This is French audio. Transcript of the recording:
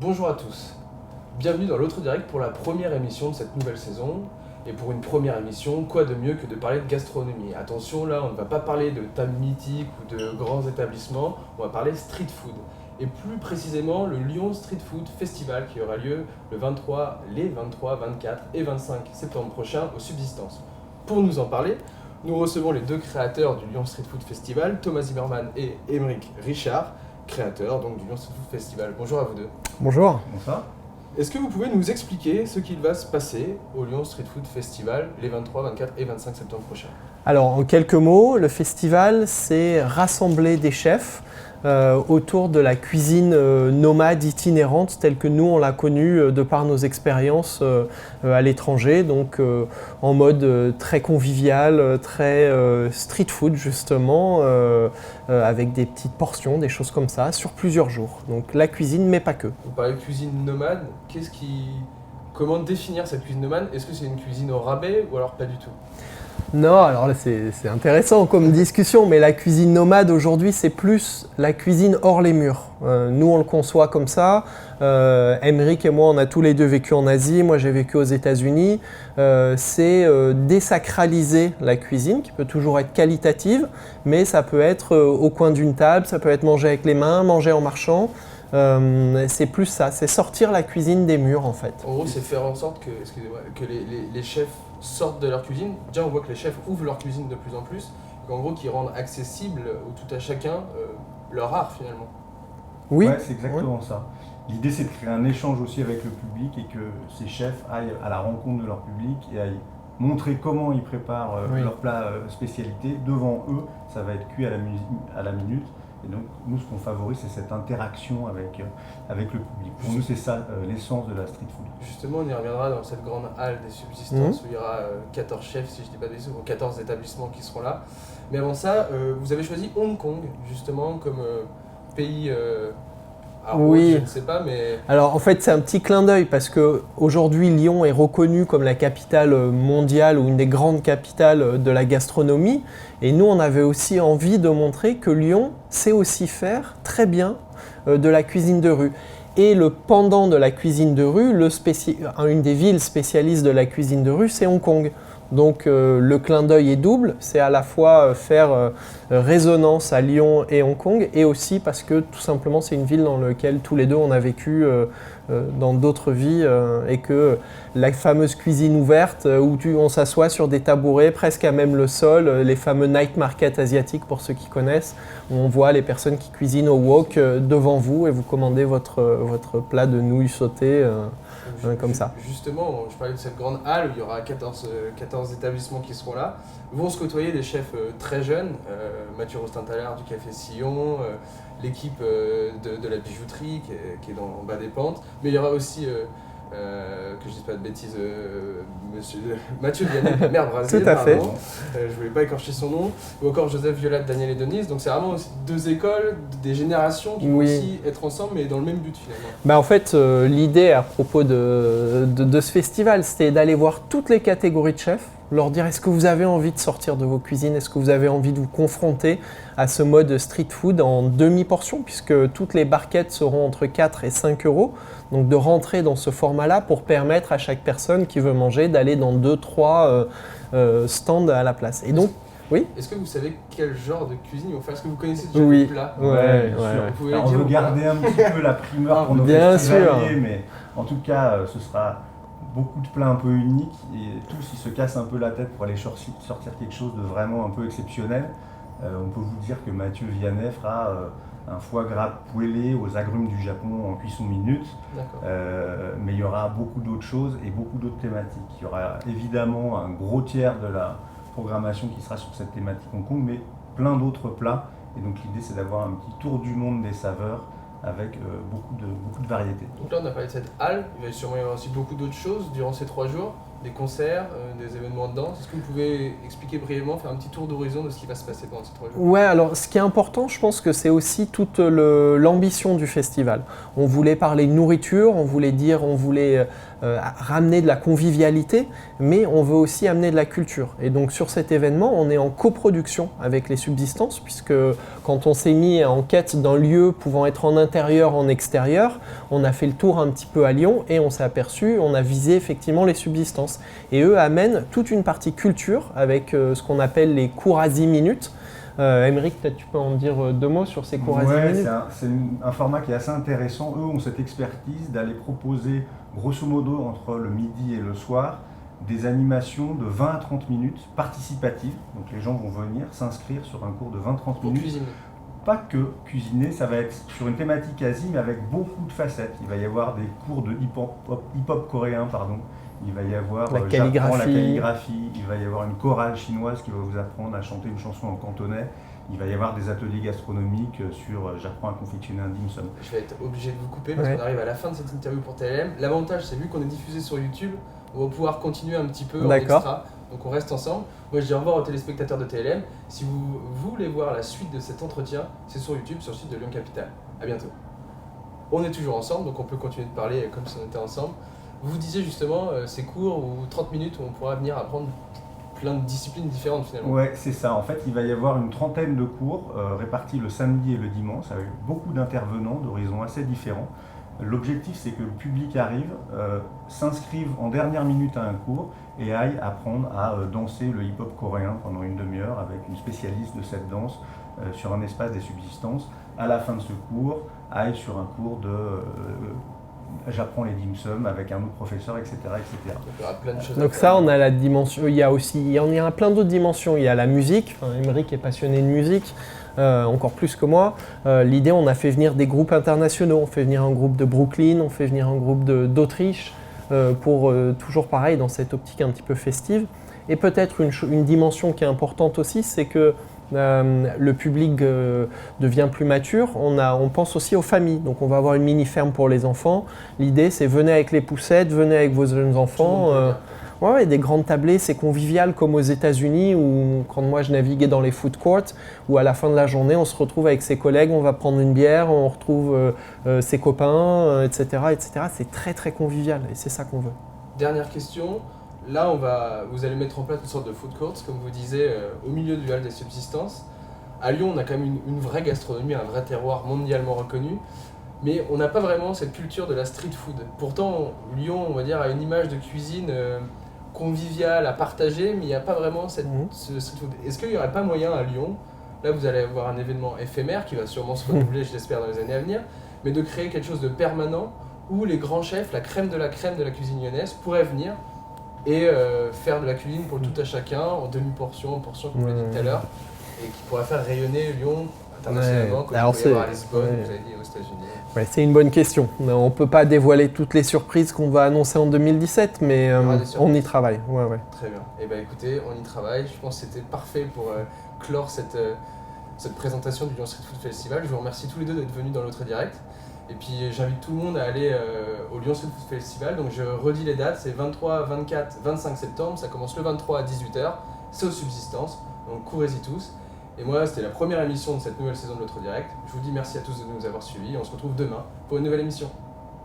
Bonjour à tous, bienvenue dans l'autre direct pour la première émission de cette nouvelle saison. Et pour une première émission, quoi de mieux que de parler de gastronomie? Attention, là on ne va pas parler de tables mythiques ou de grands établissements, on va parler street food. Et plus précisément le Lyon Street Food Festival qui aura lieu les 23, 24 et 25 septembre prochains au Subsistance. Pour nous en parler, nous recevons les deux créateurs du Lyon Street Food Festival, Thomas Zimmerman et Émeric Richard, créateurs donc du Lyon Street Food Festival. Bonjour à vous deux. Bonjour. Bonsoir. Est-ce que vous pouvez nous expliquer ce qu'il va se passer au Lyon Street Food Festival les 23, 24 et 25 septembre prochains? Alors en quelques mots, le festival c'est rassembler des chefs autour de la cuisine nomade itinérante telle que nous on l'a connue de par nos expériences à l'étranger, donc en mode très convivial, très street food justement, avec des petites portions, des choses comme ça, sur plusieurs jours. Donc la cuisine mais pas que. Vous parlez de cuisine nomade, comment définir cette cuisine nomade? Est-ce que c'est une cuisine au rabais ou alors pas du tout? Non, alors là c'est intéressant comme discussion, mais la cuisine nomade aujourd'hui c'est plus la cuisine hors les murs. Nous on le conçoit comme ça. Émeric et moi on a tous les deux vécu en Asie, moi j'ai vécu aux États-Unis. C'est désacraliser la cuisine qui peut toujours être qualitative, mais ça peut être au coin d'une table, ça peut être manger avec les mains, manger en marchant. C'est plus ça, c'est sortir la cuisine des murs en fait. En gros, c'est faire en sorte que les chefs sortent de leur cuisine. Déjà, on voit que les chefs ouvrent leur cuisine de plus en plus, qu'en gros, qu'ils rendent accessible au tout à chacun leur art finalement. Oui, ouais, c'est exactement ça. L'idée, c'est de créer un échange aussi avec le public et que ces chefs aillent à la rencontre de leur public et aillent montrer comment ils préparent leur plat spécialité devant eux. Ça va être cuit à la minute. Et donc, nous, ce qu'on favorise, c'est cette interaction avec le public. Pour nous, c'est ça l'essence de la street food. Justement, on y reviendra dans cette grande halle des subsistances où il y aura 14 chefs, si je ne dis pas des bêtises, ou 14 établissements qui seront là. Mais avant ça, vous avez choisi Hong Kong, justement, comme pays oui. Je ne sais pas, mais... Alors en fait c'est un petit clin d'œil parce qu'aujourd'hui Lyon est reconnue comme la capitale mondiale ou une des grandes capitales de la gastronomie. Et nous on avait aussi envie de montrer que Lyon sait aussi faire très bien de la cuisine de rue. Et le pendant de la cuisine de rue, une des villes spécialistes de la cuisine de rue, c'est Hong Kong. Donc le clin d'œil est double, c'est à la fois faire résonance à Lyon et Hong Kong, et aussi parce que tout simplement c'est une ville dans laquelle tous les deux on a vécu dans d'autres vies, et que la fameuse cuisine ouverte où on s'assoit sur des tabourets presque à même le sol, les fameux night market asiatiques pour ceux qui connaissent, où on voit les personnes qui cuisinent au wok devant vous et vous commandez votre plat de nouilles sautées. Comme ça. Justement, je parlais de cette grande halle où il y aura 14 établissements qui seront là. Vont se côtoyer des chefs très jeunes, Mathieu Rostin-Tallard du Café Sillon, l'équipe de la bijouterie qui est en bas des pentes. Mais il y aura aussi, que je dise pas de bêtises, Mathieu Vianney, merde, Brasier, tout à fait. Je voulais pas écorcher son nom, ou encore Joseph Violat, Daniel et Denise. Donc c'est vraiment aussi deux écoles, des générations qui vont aussi être ensemble, mais dans le même but finalement. Bah en fait, l'idée à propos de ce festival, c'était d'aller voir toutes les catégories de chefs, leur dire est-ce que vous avez envie de sortir de vos cuisines, est-ce que vous avez envie de vous confronter à ce mode street food en demi-portion, puisque toutes les barquettes seront entre 4 et 5 euros. Donc de rentrer dans ce format-là pour permettre à chaque personne qui veut manger d'aller dans 2-3 stands à la place. Et donc, oui. Est-ce que vous savez quel genre de cuisine ils vont faire? Est-ce que vous connaissez déjà les plats? Ouais. On veut garder un petit peu la primeur pour nos festivaliers, mais en tout cas, ce sera beaucoup de plats un peu uniques et tous ils se cassent un peu la tête pour aller sortir quelque chose de vraiment un peu exceptionnel. On peut vous dire que Mathieu Vianney fera un foie gras poêlé aux agrumes du Japon en cuisson minute, mais il y aura beaucoup d'autres choses et beaucoup d'autres thématiques. Il y aura évidemment un gros tiers de la programmation qui sera sur cette thématique Hong Kong, mais plein d'autres plats. Et donc l'idée c'est d'avoir un petit tour du monde des saveurs avec beaucoup de variétés. Donc là on a parlé de cette halle, il va sûrement y avoir aussi beaucoup d'autres choses durant ces 3 jours, des concerts, des événements de danse. Est-ce que vous pouvez expliquer brièvement, faire un petit tour d'horizon de ce qui va se passer pendant ces 3 jours? Ouais, alors ce qui est important, je pense que c'est aussi toute l'ambition du festival. On voulait parler nourriture, on voulait ramener de la convivialité, mais on veut aussi amener de la culture. Et donc sur cet événement, on est en coproduction avec les Subsistances, puisque quand on s'est mis en quête d'un lieu pouvant être en intérieur, en extérieur, on a fait le tour un petit peu à Lyon et on s'est aperçu, on a visé effectivement les Subsistances. Et eux amènent toute une partie culture avec ce qu'on appelle les cours à 10 minutes. Émeric, peut-être tu peux en dire 2 mots sur ces cours à 10 minutes. C'est un format qui est assez intéressant. Eux ont cette expertise d'aller proposer, grosso modo, entre le midi et le soir, des animations de 20 à 30 minutes participatives. Donc les gens vont venir s'inscrire sur un cours de 20-30 minutes. Cuisiner. Pas que cuisiner, ça va être sur une thématique Asie, mais avec beaucoup de facettes. Il va y avoir des cours de hip-hop coréen, Il va y avoir la calligraphie, il va y avoir une chorale chinoise qui va vous apprendre à chanter une chanson en cantonais, il va y avoir des ateliers gastronomiques sur j'apprends à confectionner un dim sum. Je vais être obligé de vous couper parce qu'on arrive à la fin de cette interview pour TLM. L'avantage, c'est vu qu'on est diffusé sur YouTube, on va pouvoir continuer un petit peu en extra, donc on reste ensemble. Moi je dis au revoir aux téléspectateurs de TLM. Si vous voulez voir la suite de cet entretien, c'est sur YouTube, sur le site de Lyon Capital. À bientôt. On est toujours ensemble, donc on peut continuer de parler comme si on était ensemble. Vous disiez justement ces cours ou 30 minutes où on pourra venir apprendre plein de disciplines différentes finalement. Ouais, c'est ça. En fait, il va y avoir une trentaine de cours répartis le samedi et le dimanche avec beaucoup d'intervenants d'horizons assez différents. L'objectif, c'est que le public arrive, s'inscrive en dernière minute à un cours et aille apprendre à danser le hip-hop coréen pendant une demi-heure avec une spécialiste de cette danse sur un espace des Subsistances. À la fin de ce cours, aille sur un cours de... j'apprends les dim sum avec un autre professeur, etc. etc. Il y aura plein de choses. Donc ça, on a la dimension, il y a plein d'autres dimensions. Il y a la musique, Émeric est passionné de musique, encore plus que moi. L'idée, on a fait venir des groupes internationaux, on fait venir un groupe de Brooklyn, on fait venir un groupe d'Autriche, pour toujours pareil dans cette optique un petit peu festive. Et peut-être une dimension qui est importante aussi, c'est que le public devient plus mature, on pense aussi aux familles. Donc on va avoir une mini-ferme pour les enfants. L'idée c'est venez avec les poussettes, venez avec vos jeunes enfants. Des grandes tablées, c'est convivial comme aux États-Unis où quand moi je naviguais dans les food courts, où à la fin de la journée on se retrouve avec ses collègues, on va prendre une bière, on retrouve ses copains, etc., etc. C'est très très convivial et c'est ça qu'on veut. Dernière question. Là, vous allez mettre en place une sorte de food court, comme vous disiez, au milieu du hall des Subsistances. À Lyon, on a quand même une vraie gastronomie, un vrai terroir mondialement reconnu, mais on n'a pas vraiment cette culture de la street food. Pourtant, Lyon, on va dire, a une image de cuisine conviviale, à partager, mais il n'y a pas vraiment ce street food. Est-ce qu'il n'y aurait pas moyen à Lyon, là vous allez avoir un événement éphémère qui va sûrement se renouveler, je l'espère, dans les années à venir, mais de créer quelque chose de permanent où les grands chefs, la crème de la cuisine lyonnaise, pourraient venir et faire de la cuisine pour tout à chacun, en demi-portion, en portion, comme vous l'avez dit tout à l'heure, et qui pourrait faire rayonner Lyon internationalement, comme vous pouvez voir à Lisbonne, vous avez dit aux États-Unis. Ouais, c'est une bonne question. On ne peut pas dévoiler toutes les surprises qu'on va annoncer en 2017, mais on y travaille. Ouais. Très bien. Et bien écoutez, on y travaille. Je pense que c'était parfait pour clore cette présentation du Lyon Street Food Festival. Je vous remercie tous les deux d'être venus dans l'autre direct. Et puis j'invite tout le monde à aller au Lyon Street Food Festival. Donc je redis les dates, c'est 23, 24, 25 septembre. Ça commence le 23 à 18h. C'est aux Subsistances. Donc courez-y tous. Et moi, c'était la première émission de cette nouvelle saison de l'autre direct. Je vous dis merci à tous de nous avoir suivis. On se retrouve demain pour une nouvelle émission.